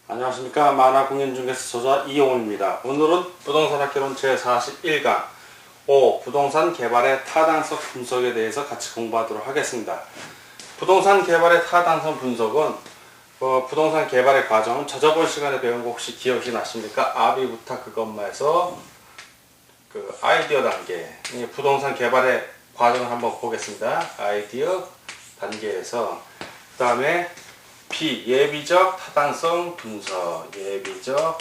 안녕하십니까. 만화공인중개사 저자 이용훈입니다. 오늘은 부동산학개론 제41강 부동산 개발의 타당성 분석에 대해서 같이 공부하도록 하겠습니다. 부동산 개발의 타당성 분석은 부동산 개발의 과정은 저저번 시간에 배운 거 혹시 기억이 나십니까? 아비부터 그것마에서 그 아이디어 단계, 부동산 개발의 과정을 한번 보겠습니다. 아이디어 단계에서 그 다음에 예비적 타당성 분석, 예비적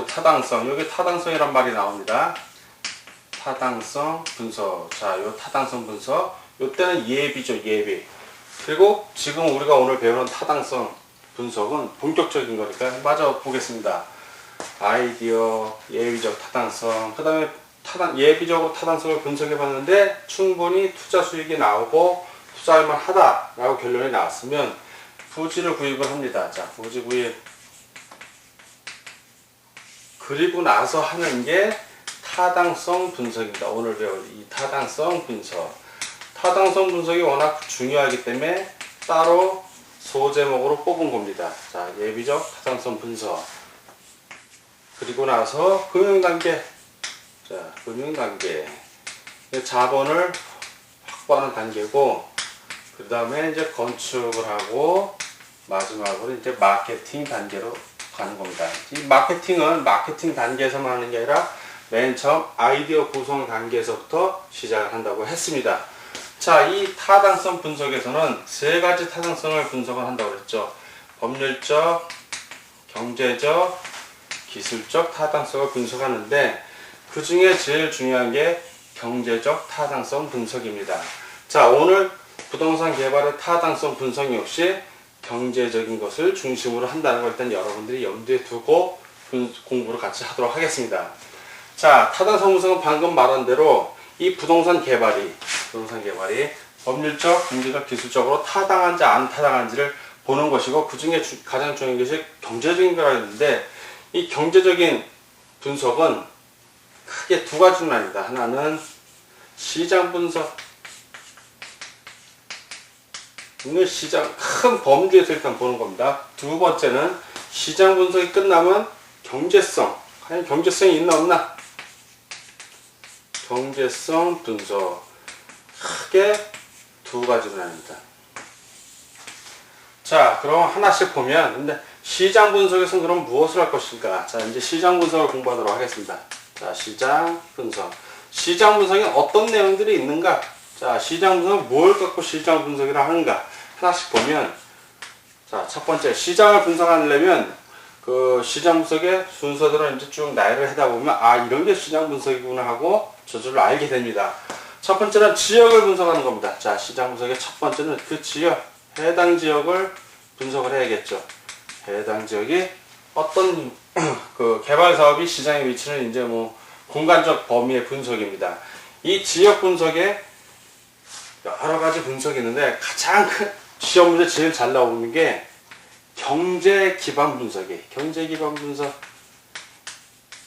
타당성, 여기 타당성이란 말이 나옵니다. 타당성 분석. 자, 요 타당성 분석, 요 때는 예비죠, 예비. 그리고 지금 우리가 오늘 배우는 타당성 분석은 본격적인 거니까 마저 보겠습니다. 아이디어, 예비적 타당성, 그 다음에 예비적으로 타당성을 분석해 봤는데 충분히 투자 수익이 나오고 투자할 만하다라고 결론이 나왔으면 부지를 구입을 합니다. 자, 부지 구입. 그리고 나서 하는 게 타당성 분석입니다. 오늘 배울 이 타당성 분석. 타당성 분석이 워낙 중요하기 때문에 따로 소제목으로 뽑은 겁니다. 자, 예비적 타당성 분석. 그리고 나서 금융단계. 자, 금융단계. 자본을 확보하는 단계고, 그 다음에 이제 건축을 하고, 마지막으로 이제 마케팅 단계로 가는 겁니다. 이 마케팅은 마케팅 단계에서만 하는 게 아니라 맨 처음 아이디어 구성 단계에서부터 시작을 한다고 했습니다. 자, 이 타당성 분석에서는 세 가지 타당성을 분석을 한다고 했죠. 법률적, 경제적, 기술적 타당성을 분석하는데 그 중에 제일 중요한 게 경제적 타당성 분석입니다. 자, 오늘 부동산 개발의 타당성 분석 역시 경제적인 것을 중심으로 한다는 걸 일단 여러분들이 염두에 두고 공부를 같이 하도록 하겠습니다. 자, 타당성 분석은 방금 말한 대로 이 부동산 개발이 법률적, 경제적, 기술적으로 타당한지 안 타당한지를 보는 것이고 그 중에 가장 중요한 것이 경제적인 거라 했는데 이 경제적인 분석은 크게 두 가지로 나뉩니다. 하나는 시장 분석. 이건 시장 큰 범주에서 일단 보는 겁니다. 두 번째는 시장 분석이 끝나면 경제성. 과연 경제성이 있나 없나? 경제성 분석. 크게 두 가지로 나뉩니다. 자, 그럼 하나씩 보면 근데 시장 분석에서는 그럼 무엇을 할 것인가? 자, 이제 시장 분석을 공부하도록 하겠습니다. 자, 시장 분석. 시장 분석에 어떤 내용들이 있는가? 자, 시장 분석은 뭘 갖고 시장 분석이라 하는가? 하나씩 보면, 자, 첫 번째, 시장을 분석하려면, 그 시장 분석의 순서대로 이제 쭉 나열을 하다 보면, 아, 이런 게 시장 분석이구나 하고, 저절로 알게 됩니다. 첫 번째는 지역을 분석하는 겁니다. 자, 시장 분석의 첫 번째는 그 지역, 해당 지역을 분석을 해야겠죠. 해당 지역이 어떤, 그 개발 사업이 시장에 위치는 이제 뭐, 공간적 범위의 분석입니다. 이 지역 분석에 여러 가지 분석이 있는데 가장 큰 시험 문제 제일 잘 나오는 게 경제 기반 분석이에요. 경제 기반 분석.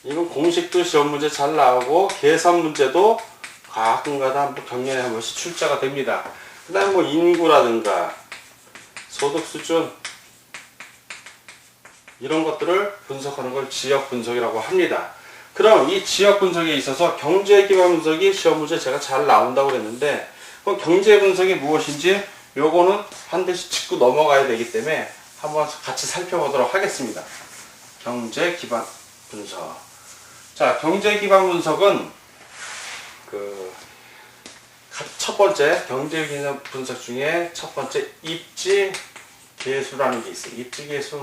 이건 공식도 시험 문제 잘 나오고 계산 문제도 가끔가다 한번 경년에 한 번씩 출제가 됩니다. 그 다음에 뭐 인구라든가 소득 수준 이런 것들을 분석하는 걸 지역 분석이라고 합니다. 그럼 이 지역 분석에 있어서 경제 기반 분석이 시험 문제 제가 잘 나온다고 그랬는데 그럼 경제 분석이 무엇인지 요거는 반드시 짚고 넘어가야 되기 때문에 한번 같이 살펴보도록 하겠습니다. 경제 기반 분석. 자, 경제 기반 분석은 첫 번째 경제 기반 분석 중에 첫 번째 입지 계수라는 게 있어요. 입지 계수.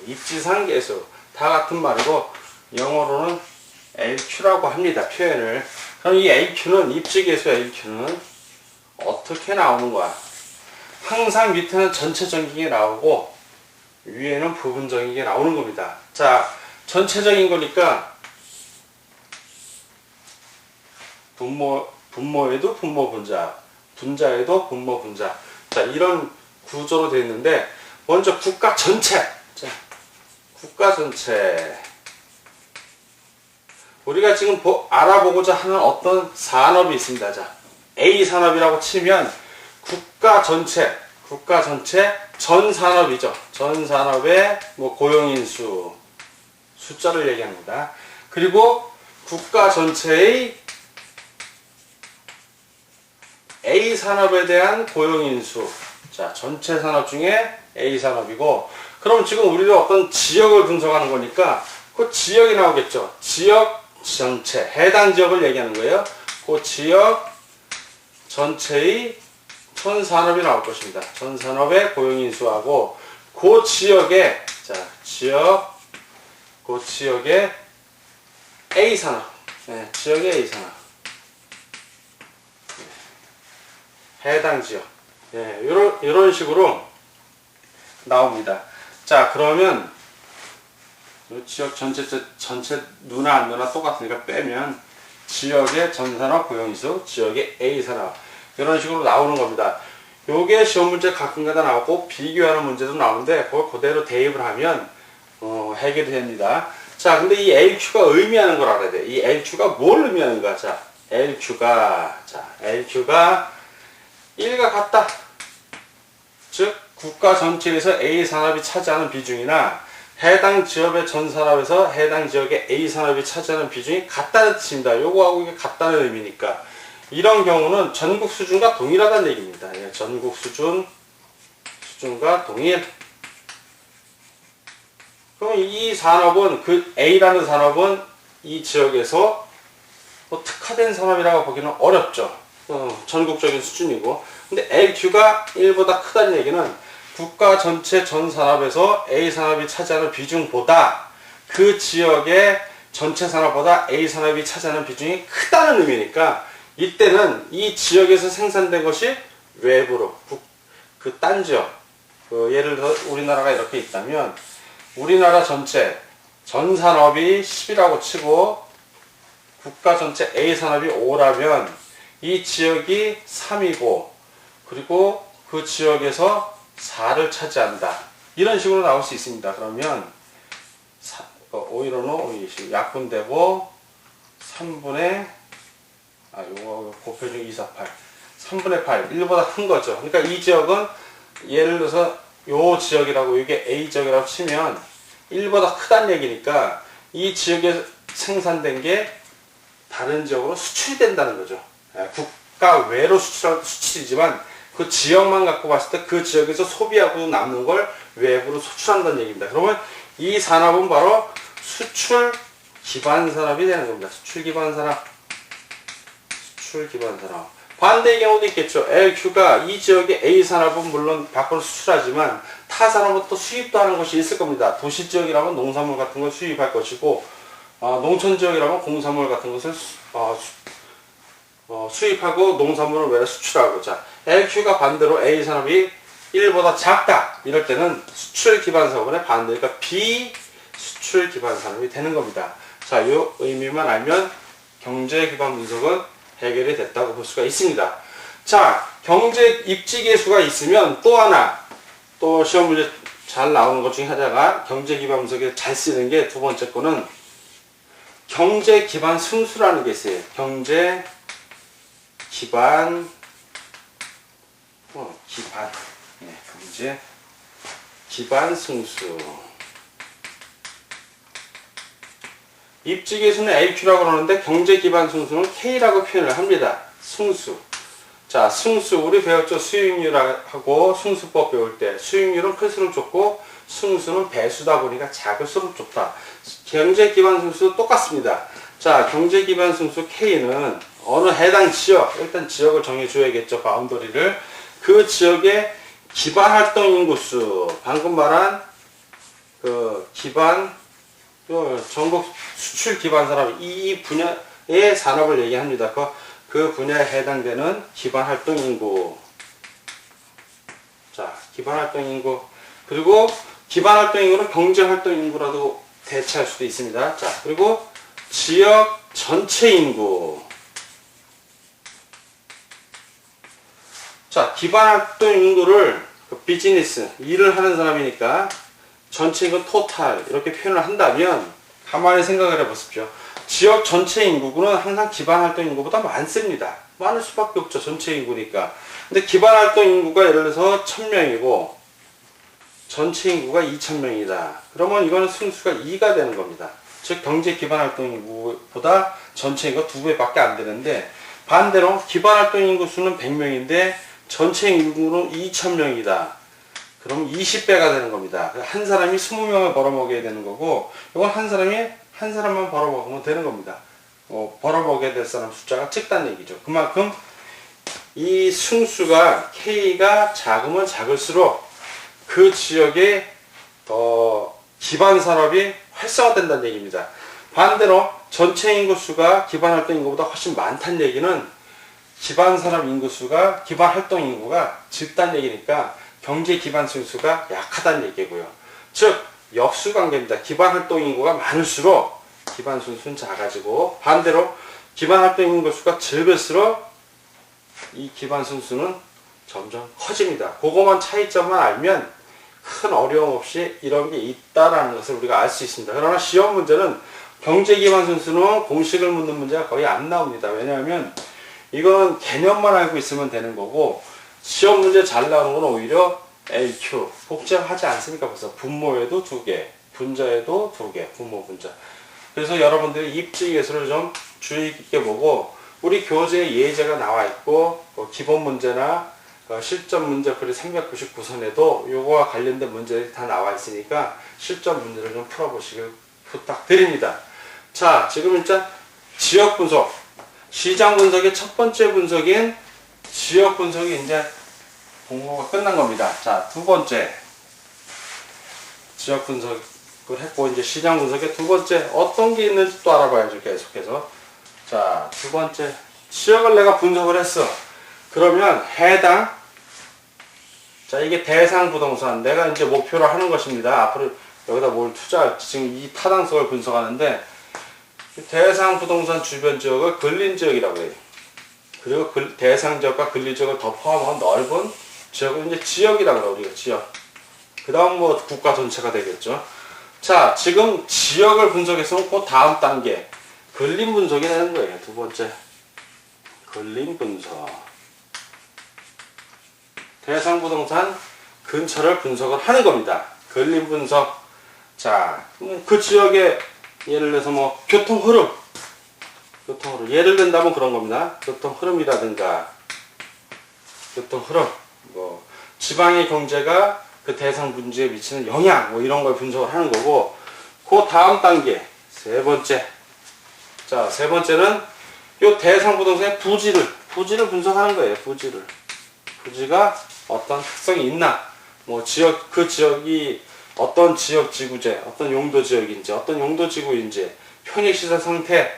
입지상 계수. 다 같은 말이고 영어로는 LQ라고 합니다. 표현을. 그럼 이 LQ는 입지계수 LQ는 어떻게 나오는 거야? 항상 밑에는 전체적인 게 나오고 위에는 부분적인 게 나오는 겁니다. 자, 전체적인 거니까 분모에도 분모 분자, 분자에도 분모 분자. 자, 이런 구조로 되어 있는데 먼저 국가 전체. 자, 국가 전체. 우리가 지금 알아보고자 하는 어떤 산업이 있습니다. 자, A 산업이라고 치면 국가 전체 전 산업이죠. 전 산업의 뭐 고용인수 숫자를 얘기합니다. 그리고 국가 전체의 A 산업에 대한 고용인수. 자, 전체 산업 중에 A 산업이고, 그럼 지금 우리가 어떤 지역을 분석하는 거니까 그 지역이 나오겠죠. 지역 전체, 해당 지역을 얘기하는 거예요. 그 지역 전체의 전 산업이 나올 것입니다. 전 산업의 고용인수하고 그 지역에, 자, 그 지역의 A 산업. 네, 지역의 A 산업. 해당 지역. 네, 이런 식으로 나옵니다. 자, 그러면 이 지역 전체 누나 안 누나 똑같으니까 빼면 지역의 전산업 고용인수, 지역의 A 산업 이런 식으로 나오는 겁니다. 요게 시험 문제 가끔가다 나오고 비교하는 문제도 나오는데 그걸 그대로 대입을 하면 해결이 됩니다. 자, 근데 이 LQ가 의미하는 걸 알아야 돼. 이 LQ가 뭘 의미하는가? 자, LQ가 1과 같다. 즉 국가 전체에서 A 산업이 차지하는 비중이나 해당 지역의 전 산업에서 해당 지역의 A 산업이 차지하는 비중이 같다는 뜻입니다. 요거하고 이게 같다는 의미니까 이런 경우는 전국 수준과 동일하다는 얘기입니다. 예, 전국 수준과 동일. 그럼 이 산업은 그 A라는 산업은 이 지역에서 뭐 특화된 산업이라고 보기는 어렵죠. 전국적인 수준이고, 근데 LQ가 1보다 크다는 얘기는 국가 전체 전 산업에서 A 산업이 차지하는 비중보다 그 지역의 전체 산업보다 A 산업이 차지하는 비중이 크다는 의미니까 이때는 이 지역에서 생산된 것이 외부로 그 딴 지역, 예를 들어 우리나라가 이렇게 있다면 우리나라 전체 전 산업이 10이라고 치고 국가 전체 A 산업이 5라면 이 지역이 3이고 그리고 그 지역에서 4를 차지한다. 이런 식으로 나올 수 있습니다. 그러면 515는 520 약분되고 3분의 요거 곱해주기 248 3분의 8 1보다 큰 거죠. 그러니까 이 지역은 예를 들어서 요 지역이라고 이게 A 지역이라고 치면 1보다 크다는 얘기니까 이 지역에 생산된 게 다른 지역으로 수출이 된다는 거죠. 국가 외로 수출이지만 그 지역만 갖고 봤을 때 그 지역에서 소비하고 남는 걸 외부로 수출한다는 얘기입니다. 그러면 이 산업은 바로 수출 기반 산업이 되는 겁니다. 수출 기반 산업. 반대의 경우도 있겠죠. LQ가 이 지역의 A 산업은 물론 밖으로 수출하지만 타 산업은 또 수입도 하는 것이 있을 겁니다. 도시 지역이라면 농산물 같은 걸 수입할 것이고 농촌 지역이라면 공산물 같은 것을 수입하고 농산물을 외래 수출하고. 자, LQ가 반대로 A 산업이 1보다 작다. 이럴 때는 수출 기반 산업의 반대가 비수출 기반 산업이 되는 겁니다. 자, 이 의미만 알면 경제 기반 분석은 해결이 됐다고 볼 수가 있습니다. 자, 경제 입지 계수가 있으면 또 하나, 또 시험 문제 잘 나오는 것 중에 하나가 경제 기반 분석에 잘 쓰는 게 두 번째 거는 경제 기반 승수라는 게 있어요. 경제 기반 경제 기반 승수. 입지 계수는 LQ라고 그러는데 경제 기반 승수는 K라고 표현을 합니다. 승수. 자, 승수 우리 배웠죠. 수익률하고 승수법 배울 때 수익률은 클수록 좋고 승수는 배수다 보니까 작을수록 좋다. 경제 기반 승수도 똑같습니다. 자, 경제 기반 승수 K는 어느 해당 지역, 일단 지역을 정해줘야겠죠. 바운더리를. 그 지역의 기반 활동 인구수, 방금 말한 그 기반 전국 수출 기반 산업, 이 분야의 산업을 얘기합니다. 그 분야에 해당되는 기반 활동 인구. 자, 기반 활동 인구. 그리고 기반 활동 인구는 경제 활동 인구라도 대체할 수도 있습니다. 자, 그리고 지역 전체 인구. 자, 기반 활동 인구를 비즈니스, 일을 하는 사람이니까 전체 인구 토탈 이렇게 표현을 한다면 가만히 생각을 해보십시오. 지역 전체 인구는 항상 기반활동 인구보다 많습니다. 많을 수밖에 없죠. 전체 인구니까. 근데 기반활동 인구가 예를 들어서 1000명이고 전체 인구가 2000명이다. 그러면 이거는 승수가 2가 되는 겁니다. 즉 경제 기반활동 인구보다 전체 인구가 2배밖에 안 되는데, 반대로 기반활동 인구 수는 100명인데 전체 인구는 2000명이다. 그럼 20배가 되는 겁니다. 한 사람이 20명을 벌어먹여야 되는 거고, 이건 한 사람만 벌어먹으면 되는 겁니다. 벌어먹여야 될 사람 숫자가 적다는 얘기죠. 그만큼 이 승수가 K가 작으면 작을수록 그 지역에 더 기반 산업이 활성화된다는 얘기입니다. 반대로 전체 인구수가 기반활동 인구보다 훨씬 많다는 얘기는 기반 산업 인구수가 기반 활동 인구가 적다는 얘기니까 경제 기반 승수가 약하다는 얘기고요. 즉 역수관계입니다. 기반 활동 인구가 많을수록 기반 승수는 작아지고, 반대로 기반 활동 인구수가 적을수록 이 기반 승수는 점점 커집니다. 그거만 차이점만 알면 큰 어려움 없이 이런 게 있다라는 것을 우리가 알 수 있습니다. 그러나 시험 문제는 경제 기반 승수는 공식을 묻는 문제가 거의 안 나옵니다. 왜냐하면 이건 개념만 알고 있으면 되는 거고, 시험 문제 잘 나오는 건 오히려 LQ, 복잡하지 않습니까? 벌써 분모에도 2개, 분자에도 2개, 분모 분자. 그래서 여러분들이 입지 예술을 좀 주의 깊게 보고, 우리 교재에 예제가 나와 있고 기본 문제나 실전 문제 그리 399선에도 요거와 관련된 문제들이 다 나와 있으니까 실전 문제를 좀 풀어보시길 부탁드립니다. 자, 지금 일단 지역 분석, 시장 분석의 첫 번째 분석인 지역 분석이 이제 공부가 끝난 겁니다. 자, 두 번째 지역 분석을 했고, 이제 시장 분석의 두 번째 어떤 게 있는지 또 알아봐야죠. 계속해서. 자, 두 번째 지역을 내가 분석을 했어. 그러면 해당, 자, 이게 대상 부동산 내가 이제 목표로 하는 것입니다. 앞으로 여기다 뭘 투자할지, 지금 이 타당성을 분석하는데, 대상 부동산 주변 지역을 근린 지역이라고 해요. 그리고 대상 지역과 근린 지역을 더 포함한 넓은 지역을 이제 지역이라고 해요. 우리가 지역. 그 다음 뭐 국가 전체가 되겠죠. 자, 지금 지역을 분석해서 그 다음 단계 근린 분석이 되는 거예요. 두 번째 근린 분석. 대상 부동산 근처를 분석을 하는 겁니다. 근린 분석. 자, 그 지역에 예를 들어서 뭐 교통 흐름. 예를 든다면 그런 겁니다. 교통 흐름이라든가 교통 흐름, 뭐 지방의 경제가 그 대상 분지에 미치는 영향, 뭐 이런 걸 분석을 하는 거고, 그 다음 단계 세 번째. 자, 세 번째는 요 대상 부동산의 부지를 분석하는 거예요. 부지가 어떤 특성이 있나, 뭐 그 지역이 어떤 지역 지구제, 어떤 용도 지역인지, 어떤 용도 지구인지, 편익시설 상태,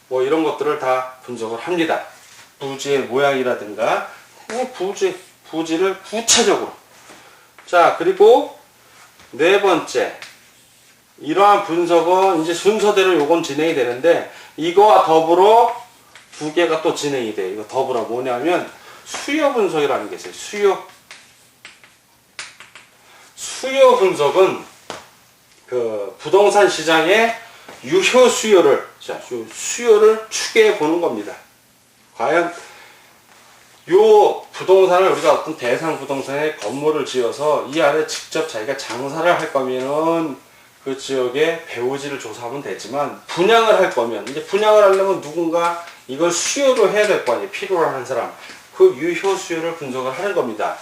뭐 이런 것들을 다 분석을 합니다. 부지의 모양이라든가 부지를 구체적으로. 자, 그리고 네 번째, 이러한 분석은 이제 순서대로 요건 진행이 되는데, 이거와 더불어 두 개가 또 진행이 돼요. 이거 더불어 뭐냐면 수요 분석이라는 게 있어요. 수요 분석은 그 부동산 시장의 유효 수요를, 수요를 추계해 보는 겁니다. 과연 요 부동산을 우리가 어떤 대상 부동산에 건물을 지어서 이 안에 직접 자기가 장사를 할 거면은 그 지역의 배우지를 조사하면 되지만, 분양을 할 거면, 이제 분양을 하려면 누군가 이걸 수요로 해야 될 거 아니에요. 필요로 하는 사람. 그 유효 수요를 분석을 하는 겁니다.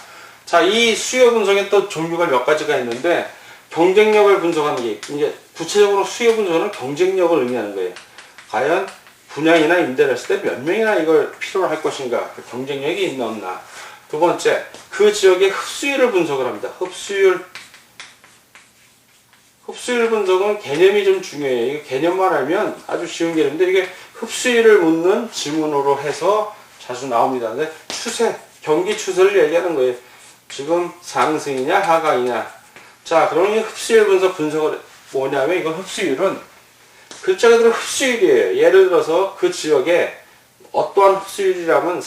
자, 이 수요 분석에 또 종류가 몇 가지가 있는데, 경쟁력을 분석하는 게, 이제 구체적으로 수요 분석은 경쟁력을 의미하는 거예요. 과연 분양이나 임대를 했을 때 몇 명이나 이걸 필요로 할 것인가, 그 경쟁력이 있나 없나. 두 번째, 그 지역의 흡수율을 분석을 합니다. 흡수율 분석은 개념이 좀 중요해요. 이거 개념만 알면 아주 쉬운 개념인데, 이게 흡수율을 묻는 지문으로 해서 자주 나옵니다. 근데 경기 추세를 얘기하는 거예요. 지금 상승이냐 하강이냐. 자, 그럼 이 흡수율 분석을 뭐냐면, 이건 흡수율은 글자 그대로 흡수율이에요. 예를 들어서 그 지역에 어떠한 흡수율이라면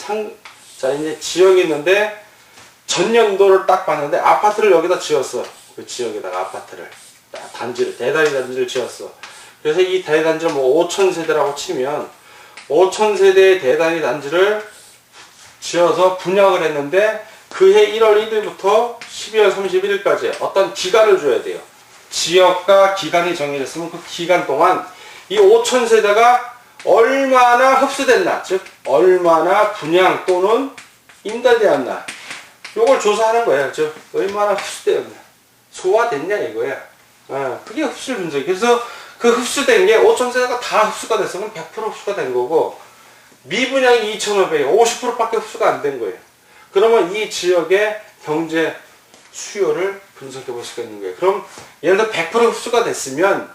자, 이제 지역이 있는데 전년도를 딱 봤는데 아파트를 여기다 지었어. 그 지역에다가 아파트를, 대단지 단지를 지었어. 그래서 이 대단지를 뭐 5,000세대라고 치면 5,000세대의 대단위 단지를 지어서 분양을 했는데 그해 1월 1일부터 12월 31일까지 어떤 기간을 줘야 돼요. 지역과 기간이 정해졌으면 그 기간 동안 이 5,000세대가 얼마나 흡수됐나, 즉 얼마나 분양 또는 임대되었나, 요걸 조사하는 거예요. 즉 얼마나 흡수되었나, 소화됐냐 이거야. 그게 흡수 분석이. 그래서 그 흡수된 게 5,000세대가 다 흡수가 됐으면 100% 흡수가 된 거고, 미분양이 2,500에 50%밖에 흡수가 안 된 거예요. 그러면 이 지역의 경제 수요를 분석해 볼 수가 있는 거예요. 그럼 예를 들어 100% 흡수가 됐으면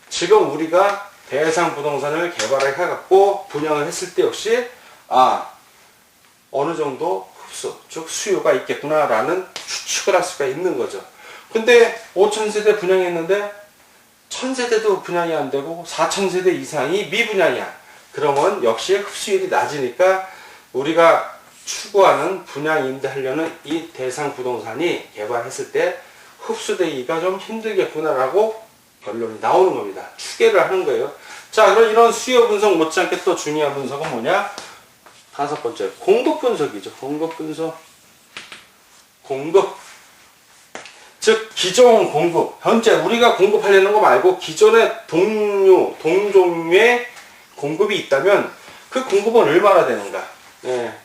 지금 우리가 대상 부동산을 개발을 해갖고 분양을 했을 때 역시 어느 정도 흡수, 즉 수요가 있겠구나라는 추측을 할 수가 있는 거죠. 근데 5,000세대 분양했는데 1,000세대도 분양이 안 되고 4,000세대 이상이 미분양이야. 그러면 역시 흡수율이 낮으니까 우리가 추구하는 분양 임대하려는 이 대상 부동산이 개발했을 때 흡수되기가 좀 힘들겠구나라고 결론이 나오는 겁니다. 추계를 하는 거예요. 자, 그럼 이런 수요 분석 못지않게 또 중요한 분석은 뭐냐? 5번째, 공급 분석이죠. 공급 분석. 공급. 즉, 기존 공급. 현재 우리가 공급하려는 거 말고 기존의 동종류의 공급이 있다면 그 공급은 얼마나 되는가?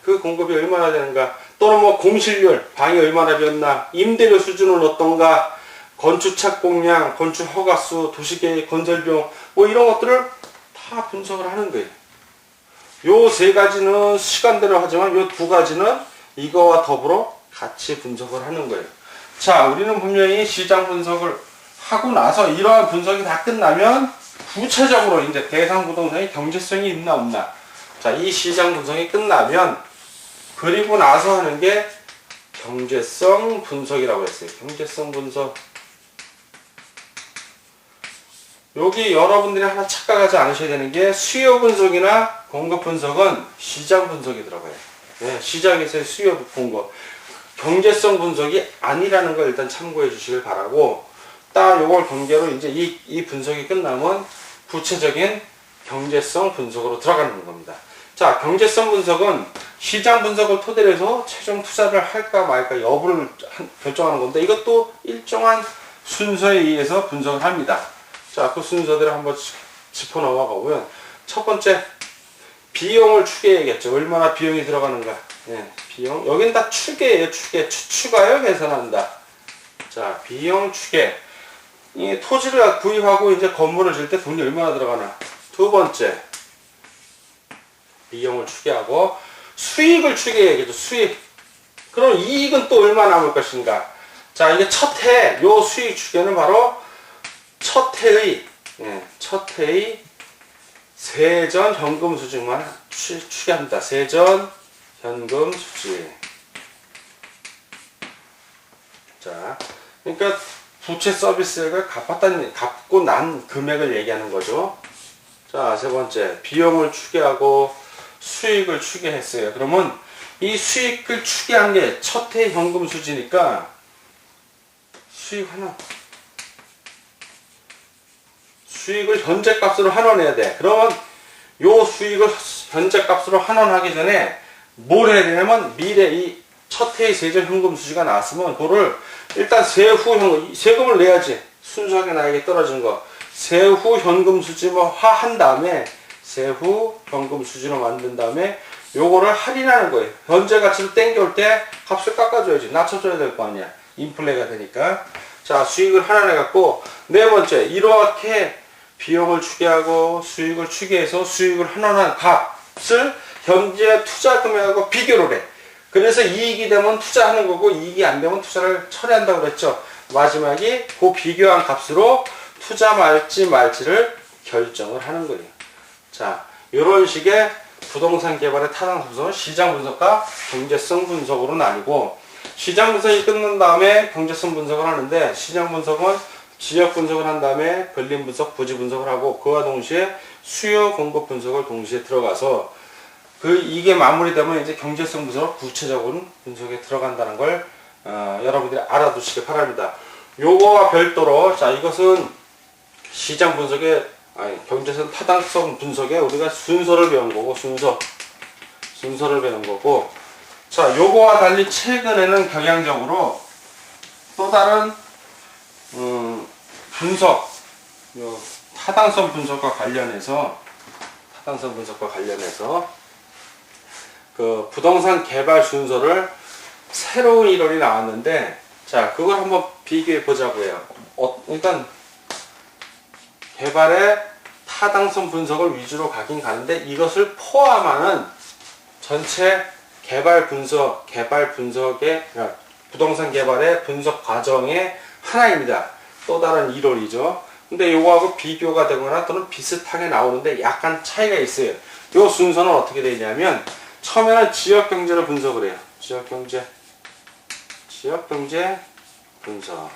그 공급이 얼마나 되는가? 또는 뭐 공실률, 방이 얼마나 비었나? 임대료 수준은 어떤가? 건축 착공량, 건축 허가수, 도시계획, 건설비용, 뭐 이런 것들을 다 분석을 하는 거예요. 요 세 가지는 시간대로 하지만 요 두 가지는 이거와 더불어 같이 분석을 하는 거예요. 자, 우리는 분명히 시장 분석을 하고 나서 이러한 분석이 다 끝나면 구체적으로 이제 대상 부동산의 경제성이 있나 없나. 자, 이 시장 분석이 끝나면 그리고 나서 하는 게 경제성 분석이라고 했어요. 경제성 분석. 여기 여러분들이 하나 착각하지 않으셔야 되는 게 수요 분석이나 공급 분석은 시장 분석이 들어가요. 시장에서의 수요 공급. 경제성 분석이 아니라는 걸 일단 참고해 주시길 바라고, 딱 요걸 경계로 이제 이 분석이 끝나면 구체적인 경제성 분석으로 들어가는 겁니다. 자, 경제성 분석은 시장 분석을 토대로 해서 최종 투자를 할까 말까 여부를 결정하는 건데, 이것도 일정한 순서에 의해서 분석을 합니다. 자, 그 순서대로 한번 짚어 넘어가 보면, 첫 번째, 비용을 추계해야겠죠. 얼마나 비용이 들어가는가. 비용. 여긴 다 추계예요. 추가요, 계산한다. 자, 비용 추계. 이 토지를 구입하고 이제 건물을 질 때 돈이 얼마나 들어가나. 두 번째, 비용을 추계하고 수익을 추계해야겠죠. 수익. 그럼 이익은 또 얼마 남을 것인가. 자, 이게 첫 해, 요 수익 추계는 바로 첫 해의 세전 현금 수준만 추계합니다. 세전 현금 수지. 자, 그러니까 부채 서비스액을 갚고 난 금액을 얘기하는 거죠. 자, 세 번째, 비용을 추계하고 수익을 추계했어요. 그러면 이 수익을 추계한 게 첫 해 현금 수지니까 수익을 현재 값으로 환원해야 돼. 그러면 요 수익을 현재 값으로 환원하기 전에 뭘 해야 되냐면, 미래 이 첫 해의 세전 현금 수지가 나왔으면 그거를 일단 세후 현금, 세금을 내야지. 순수하게 나에게 떨어진 거. 세후 현금 수지만 화한 다음에 세후 현금 수지로 만든 다음에 요거를 할인하는 거예요. 현재 가치를 땡겨올 때 값을 깎아줘야지. 낮춰줘야 될 거 아니야. 인플레가 되니까. 자, 수익을 환원해갖고, 네 번째, 이렇게 비용을 추계하고 수익을 추계해서 수익을 환원한 값을 현재 투자 금액하고 비교를 해. 그래서 이익이 되면 투자하는 거고, 이익이 안 되면 투자를 처리한다고 그랬죠. 마지막에 그 비교한 값으로 투자 말지를 결정을 하는 거예요. 자, 이런 식의 부동산 개발의 타당 분석은 시장 분석과 경제성 분석으로 나뉘고, 시장 분석이 끝난 다음에 경제성 분석을 하는데, 시장 분석은 지역 분석을 한 다음에 근린 분석, 부지 분석을 하고, 그와 동시에 수요 공급 분석을 동시에 들어가서 이게 마무리되면 이제 경제성 분석, 구체적인 분석에 들어간다는 걸 여러분들이 알아두시기 바랍니다. 요거와 별도로, 자, 이것은 시장 분석의 경제성 타당성 분석에 우리가 순서를 배운 거고, 순서를 배운 거고. 자, 요거와 달리 최근에는 경향적으로 또 다른 분석, 타당성 분석과 관련해서 그 부동산 개발 순서를 새로운 이론이 나왔는데, 자, 그걸 한번 비교해 보자고요. 그러니까 개발의 타당성 분석을 위주로 가긴 가는데, 이것을 포함하는 전체 개발 분석의, 그러니까 부동산 개발의 분석 과정의 하나입니다. 또 다른 이론이죠. 근데 요거하고 비교가 되거나 또는 비슷하게 나오는데 약간 차이가 있어요. 요 순서는 어떻게 되냐면, 처음에는 지역경제를 분석을 해요. 지역경제 분석.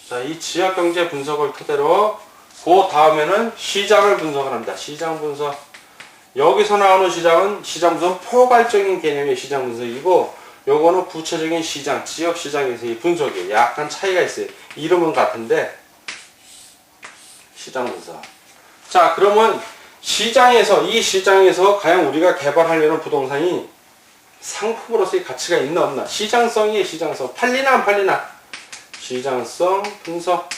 자, 이 지역경제 분석을 토대로 그 다음에는 시장을 분석을 합니다. 시장 분석. 여기서 나오는 시장 분석은 포괄적인 개념의 시장 분석이고, 요거는 구체적인 시장, 지역 시장에서의 분석이에요. 약간 차이가 있어요. 이름은 같은데 시장 분석. 자, 그러면 이 시장에서 과연 우리가 개발하려는 부동산이 상품으로서의 가치가 있나 없나? 시장성이에요. 시장성. 팔리나 안 팔리나? 시장성 분석.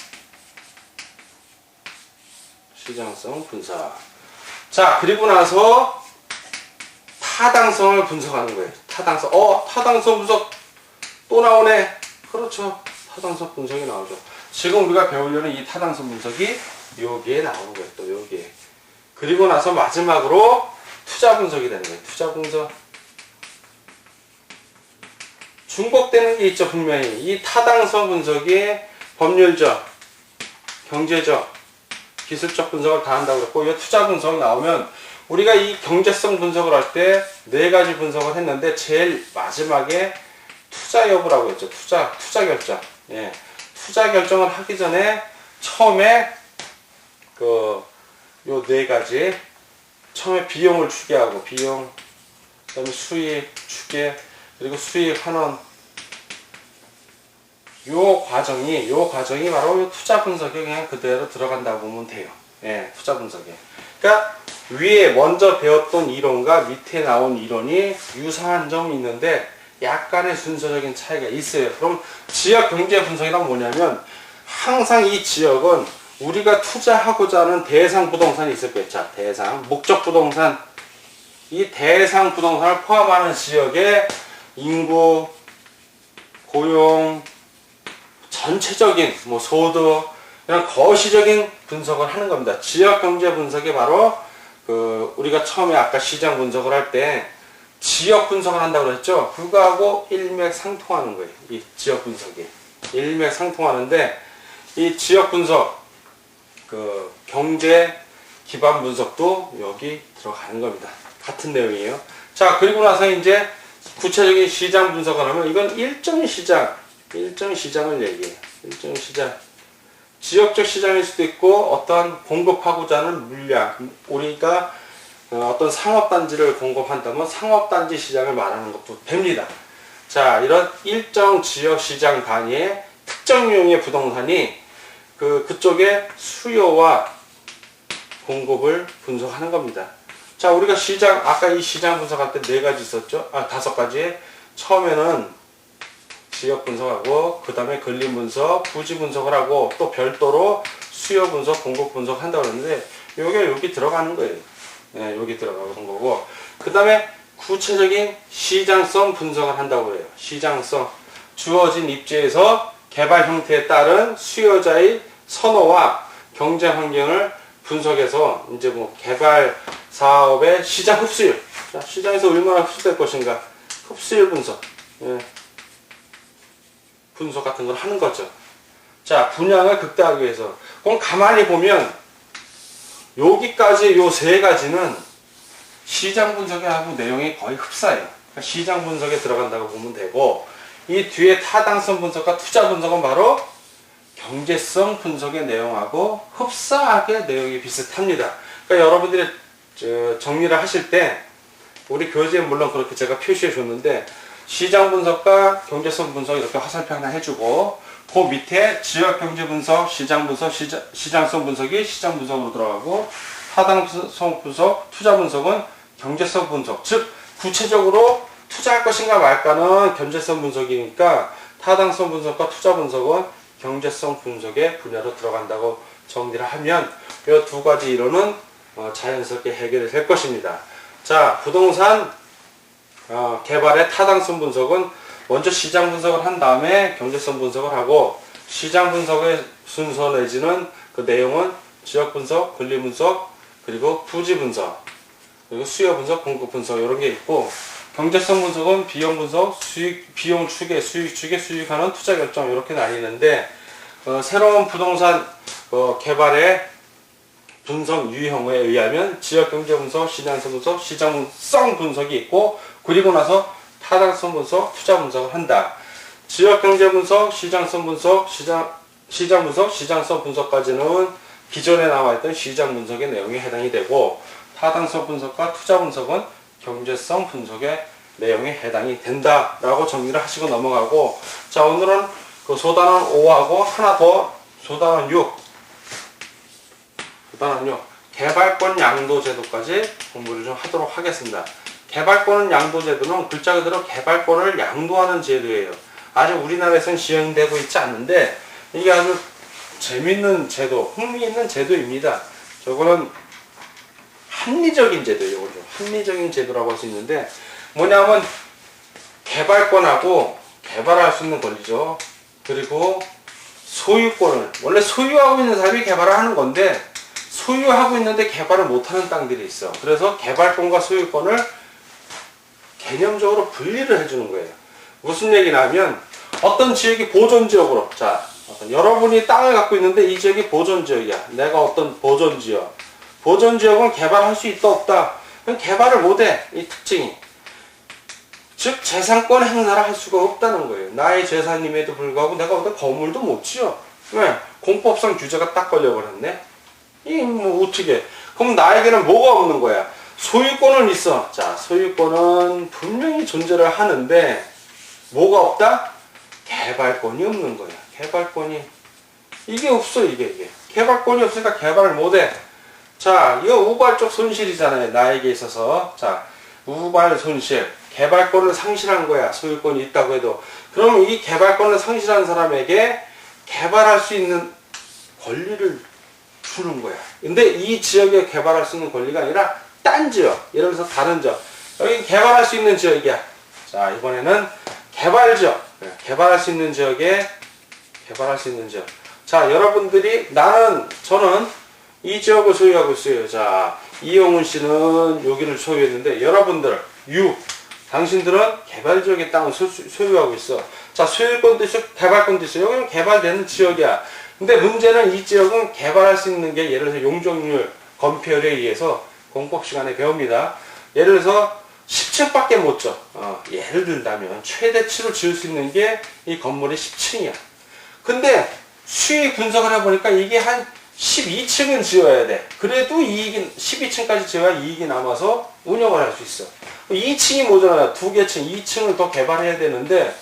자, 그리고 나서 타당성을 분석하는 거예요. 타당성 분석 또 나오네. 그렇죠. 타당성 분석이 나오죠. 지금 우리가 배우려는 이 타당성 분석이 여기에 나오는 거예요. 또 여기에. 그리고 나서 마지막으로 투자 분석이 되는 거예요. 투자 분석. 중복되는 게 있죠. 분명히. 이 타당성 분석이 법률적, 경제적, 기술적 분석을 다 한다고 그랬고, 이 투자 분석이 나오면 우리가 이 경제성 분석을 할 때 네 가지 분석을 했는데, 제일 마지막에 투자 여부라고 했죠. 투자 결정. 예. 투자 결정을 하기 전에 처음에 요 네 가지, 처음에 비용을 추계하고, 그다음에 수익 추계, 그리고 수익 환원. 요 과정이 바로 요 투자 분석에 그냥 그대로 들어간다고 보면 돼요. 예, 투자 분석에. 그러니까 위에 먼저 배웠던 이론과 밑에 나온 이론이 유사한 점이 있는데 약간의 순서적인 차이가 있어요. 그럼 지역 경제 분석이란 뭐냐면, 항상 이 지역은 우리가 투자하고자 하는 대상 부동산이 있을 거예요. 자, 목적 부동산. 이 대상 부동산을 포함하는 지역의 인구, 고용, 전체적인 소득, 그냥 거시적인 분석을 하는 겁니다. 지역 경제 분석이 바로 우리가 처음에 아까 시장 분석을 할 때 지역 분석을 한다고 그랬죠. 그거하고 일맥상통하는 거예요. 이 지역 분석이 일맥상통하는데, 이 지역 분석, 경제 기반 분석도 여기 들어가는 겁니다. 같은 내용이에요. 자, 그리고 나서 이제 구체적인 시장 분석을 하면, 이건 일정 시장을 얘기해요. 일정 시장. 지역적 시장일 수도 있고, 어떤 공급하고자 하는 물량, 우리가 어떤 상업단지를 공급한다면 상업단지 시장을 말하는 것도 됩니다. 자, 이런 일정 지역 시장 단위의 특정 유형의 부동산이 그쪽의 수요와 공급을 분석하는 겁니다. 자, 우리가 아까 이 시장 분석할 때 네 가지 있었죠? 5가지. 처음에는 지역 분석하고, 그 다음에 근린 분석, 부지 분석을 하고, 또 별도로 수요 분석, 공급 분석 한다고 했는데, 요게 여기 들어가는 거예요. 네, 여기 들어가는 거고, 그 다음에 구체적인 시장성 분석을 한다고 해요. 시장성. 주어진 입지에서 개발 형태에 따른 수요자의 선호와 경제 환경을 분석해서 이제 개발 사업의 시장 흡수율. 자, 시장에서 얼마나 흡수될 것인가. 흡수율 분석. 예. 분석 같은 걸 하는 거죠. 자, 분양을 극대화하기 위해서. 그럼 가만히 보면 여기까지 요 세 가지는 시장 분석에 하고 내용이 거의 흡사해요. 그러니까 시장 분석에 들어간다고 보면 되고, 이 뒤에 타당성 분석과 투자 분석은 바로 경제성 분석의 내용하고 흡사하게 내용이 비슷합니다. 그러니까 여러분들이 정리를 하실 때, 우리 교재에 물론 그렇게 제가 표시해 줬는데, 시장 분석과 경제성 분석 이렇게 화살표 하나 해주고, 그 밑에 지역경제 분석, 시장 분석, 시장성 분석이 시장 분석으로 들어가고, 타당성 분석, 투자 분석은 경제성 분석. 즉 구체적으로 투자할 것인가 말까는 경제성 분석이니까 타당성 분석과 투자 분석은 경제성 분석의 분야로 들어간다고 정리를 하면 이 두 가지 이론은 자연스럽게 해결이 될 것입니다. 자, 부동산 개발의 타당성 분석은 먼저 시장 분석을 한 다음에 경제성 분석을 하고, 시장 분석의 순서 내지는 그 내용은 지역 분석, 권리 분석, 그리고 부지 분석, 그리고 수요 분석, 공급 분석 이런 게 있고, 경제성 분석은 비용 분석, 비용 추계, 수익 추계, 수익하는 투자 결정 이렇게 나뉘는데, 새로운 부동산 개발의 분석 유형에 의하면 지역 경제 분석, 시장성 분석, 시장성 분석이 있고, 그리고 나서 타당성 분석, 투자 분석을 한다. 지역 경제 분석, 시장성 분석, 시장 분석, 시장성 분석까지는 기존에 나와 있던 시장 분석의 내용에 해당이 되고, 타당성 분석과 투자 분석은 경제성 분석의 내용에 해당이 된다라고 정리를 하시고 넘어가고, 자, 오늘은 그 소단원 5하고 하나 더 소단원 6 개발권 양도 제도까지 공부를 좀 하도록 하겠습니다. 개발권 양도 제도는 글자 그대로 개발권을 양도하는 제도예요. 아직 우리나라에서는 시행되고 있지 않는데 이게 아주 재밌는 제도, 흥미있는 제도입니다. 저거는 합리적인 제도예요. 합리적인 제도라고 할 수 있는데, 뭐냐면 개발권하고 개발할 수 있는 권리죠. 그리고 소유권을, 원래 소유하고 있는 사람이 개발을 하는 건데 소유하고 있는데 개발을 못하는 땅들이 있어. 그래서 개발권과 소유권을 개념적으로 분리를 해주는 거예요. 무슨 얘기냐면 어떤 지역이 보존지역으로, 자, 여러분이 땅을 갖고 있는데 이 지역이 보존지역이야. 내가 어떤 보존지역, 보존지역은 개발할 수 있다 없다? 개발을 못해. 이 특징이. 즉 재산권 행사를 할 수가 없다는 거예요. 나의 재산임에도 불구하고 내가 어떤 건물도 못 지어. 왜? 공법상 규제가 딱 걸려버렸네. 이 뭐 어떻게? 그럼 나에게는 뭐가 없는 거야? 소유권은 있어. 자, 소유권은 분명히 존재를 하는데 뭐가 없다? 개발권이 없는 거야. 개발권이 이게 없어. 이게 개발권이 없으니까 개발을 못해. 자, 이거 우발적 손실이잖아요. 나에게 있어서. 자, 우발 손실. 개발권을 상실한 거야. 소유권이 있다고 해도. 그럼 이 개발권을 상실한 사람에게 개발할 수 있는 권리를 주는 거야. 근데 이 지역에 개발할 수 있는 권리가 아니라 딴 지역, 예를 들어서 다른 지역, 여기 개발할 수 있는 지역이야. 자, 이번에는 개발지역, 개발할 수 있는 지역에 개발할 수 있는 지역. 자, 여러분들이 저는 이 지역을 소유하고 있어요. 자, 이용훈 씨는 여기를 소유했는데 여러분들 당신들은 개발지역의 땅을 소유하고 있어. 자, 소유권도 있어, 개발권도 있어. 여기는 개발되는 지역이야. 근데 문제는 이 지역은 개발할 수 있는 게 예를 들어서 용적률 건폐율에 의해서 공법 시간에 배웁니다. 예를 들어서 10층밖에 못 져. 예를 들자면 최대치로 지을 수 있는 게 이 건물이 10층이야. 근데 수익 분석을 해보니까 이게 한 12층은 지어야 돼. 그래도 12층까지 지어야 이익이 남아서 운영을 할 수 있어. 2층이 모자라. 2개 층, 2층을 더 개발해야 되는데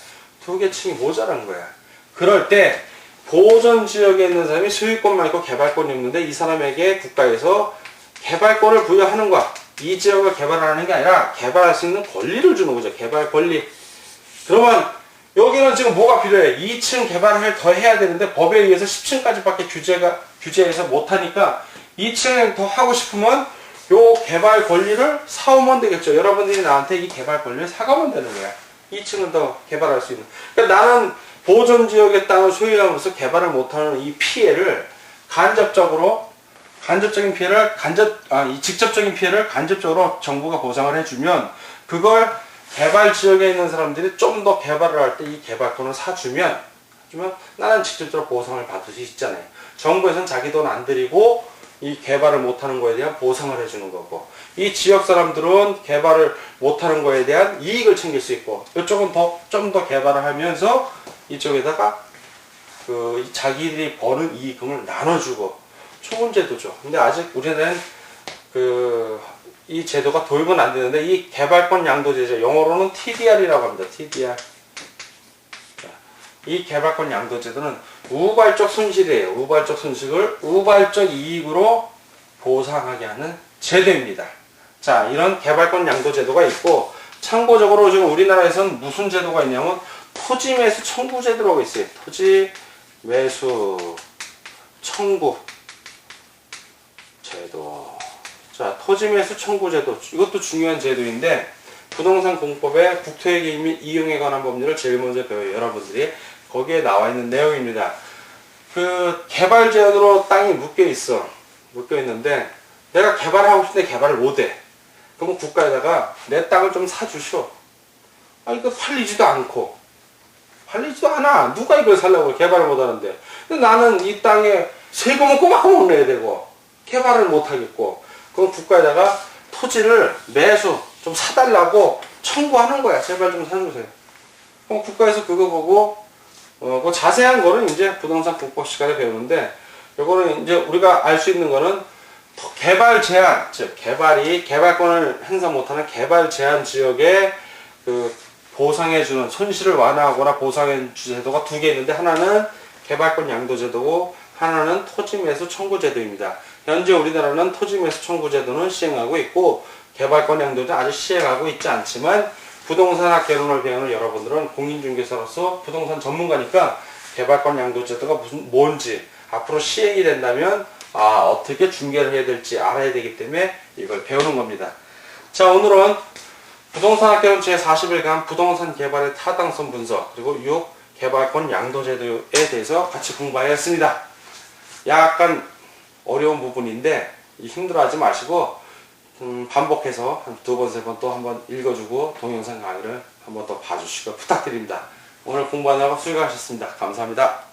2개 층이 모자란 거야. 그럴 때 보존지역에 있는 사람이 소유권만 있고 개발권이 없는데 이 사람에게 국가에서 개발권을 부여하는 거야. 이 지역을 개발하는 게 아니라 개발할 수 있는 권리를 주는 거죠. 개발 권리. 그러면 여기는 지금 뭐가 필요해? 2층 개발을 더 해야 되는데 법에 의해서 10층까지밖에 규제해서 못하니까 2층 더 하고 싶으면 요 개발 권리를 사오면 되겠죠. 여러분들이 나한테 이 개발 권리를 사가면 되는 거야. 2층은 더 개발할 수 있는. 그러니까 나는 보존지역의 땅을 소유하면서 개발을 못하는 이 피해를 직접적인 피해를 간접적으로 정부가 보상을 해주면 그걸 개발 지역에 있는 사람들이 좀 더 개발을 할 때 이 개발권을 사주면 나는 직접적으로 보상을 받을 수 있잖아요. 정부에서는 자기 돈 안 들이고 이 개발을 못하는 거에 대한 보상을 해주는 거고, 이 지역 사람들은 개발을 못하는 거에 대한 이익을 챙길 수 있고, 이쪽은 좀 더 개발을 하면서 이쪽에다가 자기들이 버는 이익금을 나눠주고 좋은 제도죠. 근데 아직 우리나라는 이 제도가 도입은 안 되는데 이 개발권 양도 제도, 영어로는 TDR이라고 합니다. TDR. 이 개발권 양도제도는 우발적 손실이에요. 우발적 손실을 우발적 이익으로 보상하게 하는 제도입니다. 자, 이런 개발권 양도제도가 있고, 참고적으로 지금 우리나라에서는 무슨 제도가 있냐면 토지 매수 청구 제도라고 있어요. 토지 매수 청구 제도. 자, 토지 매수 청구 제도. 이것도 중요한 제도인데, 부동산 공법의 국토의 및 이용에 관한 법률을 제일 먼저 배워요. 여러분들이. 거기에 나와 있는 내용입니다. 그 개발 제도로 땅이 묶여 있어. 묶여 있는데 내가 개발하고 싶은데 개발을 못해. 그러면 국가에다가 내 땅을 좀 사주시오. 아, 이거 팔리지도 않고. 팔리지도 않아. 누가 이걸 살려고 그래. 개발을 못하는데. 근데 나는 이 땅에 세금은 꼬박꼬박 내야 되고 개발을 못하겠고. 그럼 국가에다가 토지를 매수 좀 사달라고 청구하는 거야. 제발 좀 사주세요. 그럼 국가에서 그거 보고 그 자세한 거는 이제 부동산 공법 시간에 배우는데, 요거는 이제 우리가 알 수 있는 거는 개발 제한, 즉 개발권을 행사 못하는 개발 제한 지역에 그 보상해주는, 손실을 완화하거나 보상해주는 제도가 두 개 있는데, 하나는 개발권 양도 제도고 하나는 토지 매수 청구 제도입니다. 현재 우리나라는 토지 매수 청구 제도는 시행하고 있고 개발권 양도는 아직 시행하고 있지 않지만, 부동산학 개론을 배우는 여러분들은 공인중개사로서 부동산 전문가니까 개발권 양도제도가 뭔지 앞으로 시행이 된다면 어떻게 중개를 해야 될지 알아야 되기 때문에 이걸 배우는 겁니다. 자, 오늘은 부동산학 개론 제41강 부동산 개발의 타당성 분석, 그리고 6 개발권 양도제도에 대해서 같이 공부하였습니다. 약간 어려운 부분인데 힘들어하지 마시고 반복해서 한 2번, 3번 또 한번 읽어주고 동영상 강의를 한번 더 봐주시고 부탁드립니다. 오늘 공부하느라고 수고하셨습니다. 감사합니다.